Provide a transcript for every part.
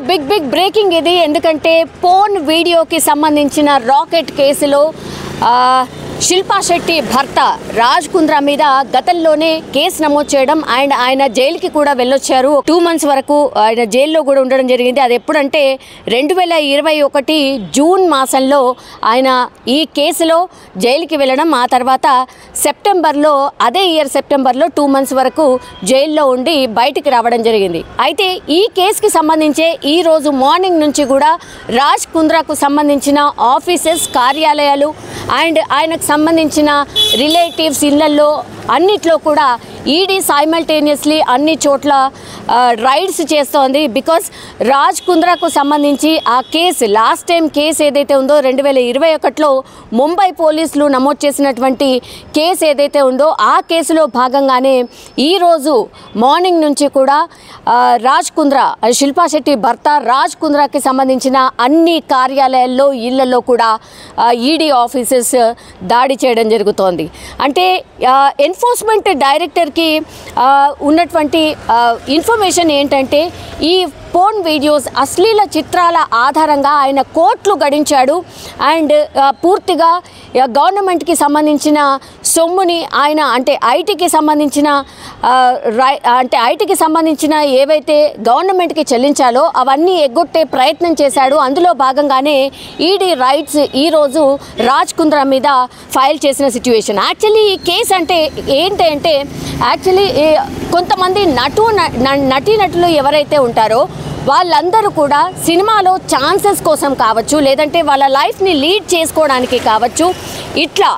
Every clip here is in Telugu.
బిగ్ బ్రేకింగ్ ఇది. ఎందుకంటే పోర్న్ వీడియోకి సంబంధించిన రాకెట్ కేసులో శిల్పా శెట్టి భర్త రాజ్ కుంద్రా మీద గతంలోనే కేసు నమోదు చేయడం అండ్ ఆయన జైలుకి కూడా వెళ్ళొచ్చారు. 2 months వరకు ఆయన జైల్లో కూడా ఉండడం జరిగింది. అది ఎప్పుడంటే 2021 జూన్ మాసంలో ఆయన ఈ కేసులో జైలుకి వెళ్ళడం, ఆ తర్వాత సెప్టెంబర్లో అదే ఇయర్ సెప్టెంబర్లో 2 months వరకు జైల్లో ఉండి బయటికి రావడం జరిగింది. అయితే ఈ కేసుకి సంబంధించే ఈరోజు మార్నింగ్ నుంచి కూడా రాజ్ కుంద్రాకు సంబంధించిన ఆఫీసెస్, కార్యాలయాలు అండ్ ఆయనకు సంబంధించిన రిలేటివ్స్ ఇళ్లలో అన్నిట్లో కూడా ఈడీ సైమల్టేనియస్లీ అన్ని చోట్ల రైడ్స్ చేస్తోంది. బికాస్ రాజ్ కుంద్రాకు సంబంధించి ఆ కేసు, లాస్ట్ టైం కేసు ఏదైతే ఉందో 2021లో ముంబై పోలీసులు నమోదు చేసినటువంటి కేసు ఏదైతే ఉందో ఆ కేసులో భాగంగానే ఈరోజు మార్నింగ్ నుంచి కూడా రాజ్ కుంద్రా, శిల్పా శెట్టి భర్త రాజ్ కుంద్రాకి సంబంధించిన అన్ని కార్యాలయాల్లో, ఇళ్లలో కూడా ఈడీ ఆఫీసెస్ దాడి చేయడం జరుగుతోంది. అంటే ఎన్ఫోర్స్మెంట్ డైరెక్టర్కి ఉన్నటువంటి ఇన్ఫర్మేషన్ ఏంటంటే ఈ పోర్న్ వీడియోస్, అశ్లీల చిత్రాల ఆధారంగా ఆయన కోట్లు గడించాడు అండ్ పూర్తిగా గవర్నమెంట్కి సంబంధించిన సొమ్ముని ఆయన అంటే ఐటీకి సంబంధించిన ఏవైతే గవర్నమెంట్కి చెల్లించాలో అవన్నీ ఎగ్గొట్టే ప్రయత్నం చేశాడు. అందులో భాగంగానే ఈడీ రైట్స్ ఈరోజు రాజ్ కుంద్రా మీద ఫైల్ చేసిన సిచ్యువేషన్. యాక్చువల్లీ ఈ కేసు అంటే ఏంటంటే కొంతమంది నటీనటులు ఎవరైతే ఉంటారో వాళ్ళందరూ కూడా సినిమాలో ఛాన్సెస్ కోసం కావచ్చు, లేదంటే వాళ్ళ లైఫ్ని లీడ్ చేసుకోవడానికి కావచ్చు, ఇట్లా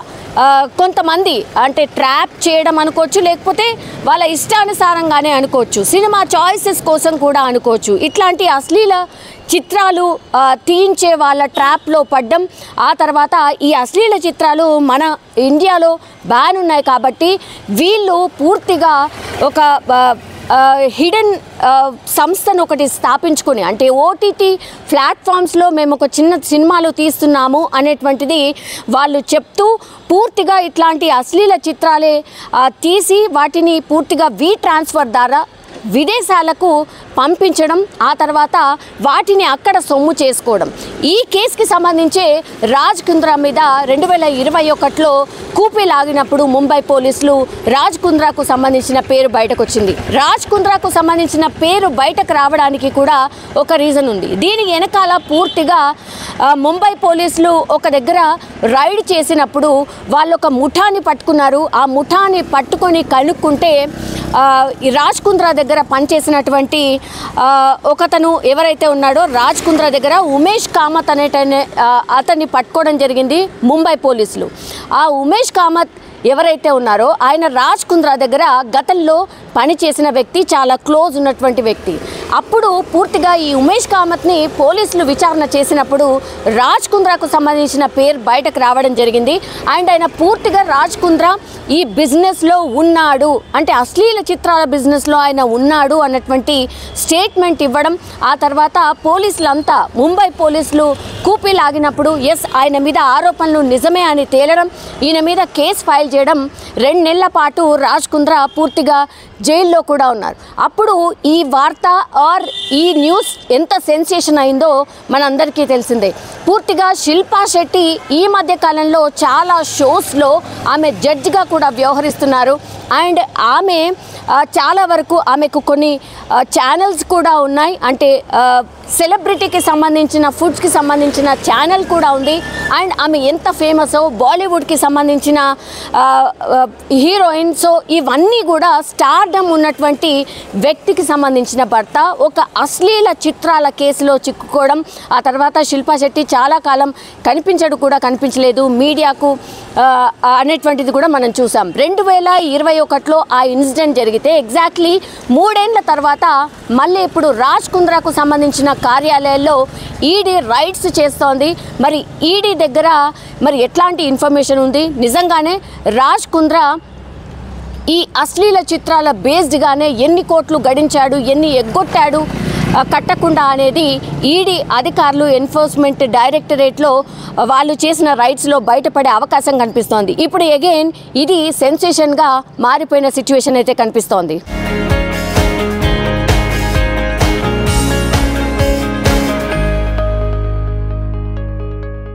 కొంతమంది అంటే ట్రాప్ చేయడం అనుకోవచ్చు, లేకపోతే వాళ్ళ ఇష్టానుసారంగానే అనుకోవచ్చు, సినిమా చాయిసెస్ కోసం కూడా అనుకోవచ్చు. ఇట్లాంటి అశ్లీల చిత్రాలు తీయించే వాళ్ళ ట్రాప్లో పడ్డం, ఆ తర్వాత ఈ అశ్లీల చిత్రాలు మన ఇండియాలో బ్యాన్ ఉన్నాయి కాబట్టి వీళ్ళు పూర్తిగా ఒక హిడెన్ సంస్థను ఒకటి స్థాపించుకొని, అంటే ఓటీటీ ప్లాట్ఫామ్స్లో మేము ఒక చిన్న సినిమాలు తీస్తున్నాము అనేటువంటిది వాళ్ళు చెప్తూ పూర్తిగా ఇట్లాంటి అశ్లీల చిత్రాలే తీసి వాటిని పూర్తిగా ట్రాన్స్ఫర్ ద్వారా విదేశాలకు పంపించడం, ఆ తర్వాత వాటిని అక్కడ సొమ్ము చేసుకోవడం. ఈ కేసుకి సంబంధించి రాజ్ కుంద్రా మీద 2021లో కూపీ లాగినప్పుడు ముంబై పోలీసులు రాజ్ కుంద్రాకు సంబంధించిన పేరు బయటకు వచ్చింది. రాజ్ కుంద్రాకు సంబంధించిన పేరు బయటకు రావడానికి కూడా ఒక రీజన్ ఉంది. దీని వెనకాల పూర్తిగా ముంబై పోలీసులు ఒక దగ్గర రైడ్ చేసినప్పుడు వాళ్ళు ఒక ముఠాని పట్టుకున్నారు. ఆ ముఠాని పట్టుకొని కనుక్కుంటే రాజ్ కుంద్రా దగ్గర పనిచేసినటువంటి ఒకతను ఎవరైతే ఉన్నాడో రాజ్ కుంద్రా దగ్గర ఉమేష్ కామత్ అతన్ని పట్టుకోవడం జరిగింది ముంబై పోలీసులు. ఆ ఉమేష్ కామత్ ఎవరైతే ఉన్నారో ఆయన రాజ్ కుంద్రా దగ్గర గతంలో పనిచేసిన వ్యక్తి, చాలా క్లోజ్ ఉన్నటువంటి వ్యక్తి. అప్పుడు పూర్తిగా ఈ ఉమేష్ కామత్ని పోలీసులు విచారణ చేసినప్పుడు రాజ్ కుంద్రాకు సంబంధించిన పేరు బయటకు రావడం జరిగింది. అండ్ ఆయన పూర్తిగా రాజ్ కుంద్రా ఈ బిజినెస్లో ఉన్నాడు, అంటే అశ్లీల చిత్రాల బిజినెస్లో ఆయన ఉన్నాడు అన్నటువంటి స్టేట్మెంట్ ఇవ్వడం, ఆ తర్వాత పోలీసులంతా ముంబై పోలీసులు కూపీ లాగినప్పుడు ఎస్ ఆయన మీద ఆరోపణలు నిజమే అని తేలడం, ఈయన మీద కేసు ఫైల్ చేయడం, 2 నెలల పాటు రాజ్ కుంద్రా పూర్తిగా జైల్లో కూడా ఉన్నారు. అప్పుడు ఈ వార్త ఆర్ ఈ న్యూస్ ఎంత సెన్సేషన్ అయిందో మనందరికీ తెలిసిందే. పూర్తిగా శిల్పా శెట్టి ఈ మధ్య కాలంలో చాలా షోస్లో ఆమె జడ్జిగా కూడా వ్యవహరిస్తున్నారు. అండ్ ఆమె చాలా వరకు ఆమెకు కొన్ని ఛానల్స్ కూడా ఉన్నాయి, అంటే సెలబ్రిటీకి సంబంధించిన ఫుడ్స్కి సంబంధించిన ఛానల్ కూడా ఉంది. అండ్ ఆమె ఎంత ఫేమసో బాలీవుడ్కి సంబంధించిన హీరోయిన్. సో ఇవన్నీ కూడా స్టార్డమ్ ఉన్నటువంటి వ్యక్తికి సంబంధించిన భర్త ఒక అశ్లీల చిత్రాల కేసులో చిక్కుకోవడం, ఆ తర్వాత శిల్పా శెట్టి చాలా కాలం కనిపించలేదు మీడియాకు అనేటువంటిది కూడా మనం చూసాం. 2021లో ఆ ఇన్సిడెంట్ జరిగితే ఎగ్జాక్ట్లీ 3 ఏళ్ల తర్వాత మళ్ళీ ఇప్పుడు రాజ్ కుంద్రాకు సంబంధించిన కార్యాలయాల్లో ఈడీ రైడ్స్ చేస్తోంది. మరి ఈడీ దగ్గర మరి ఎట్లాంటి ఇన్ఫర్మేషన్ ఉంది, నిజంగానే రాజ్ కుంద్రా ఈ అశ్లీల చిత్రాల బేస్డ్గానే ఎన్ని కోట్లు గడించాడు, ఎన్ని ఎగ్గొట్టాడు కట్టకుండా అనేది ఈడీ అధికారులు ఎన్ఫోర్స్మెంట్ డైరెక్టరేట్లో వాళ్ళు చేసిన రైట్స్లో బయటపడే అవకాశం కనిపిస్తోంది. ఇప్పుడు అగైన్ ఇది సెన్సేషన్గా మారిపోయిన సిచ్యువేషన్ అయితే కనిపిస్తోంది.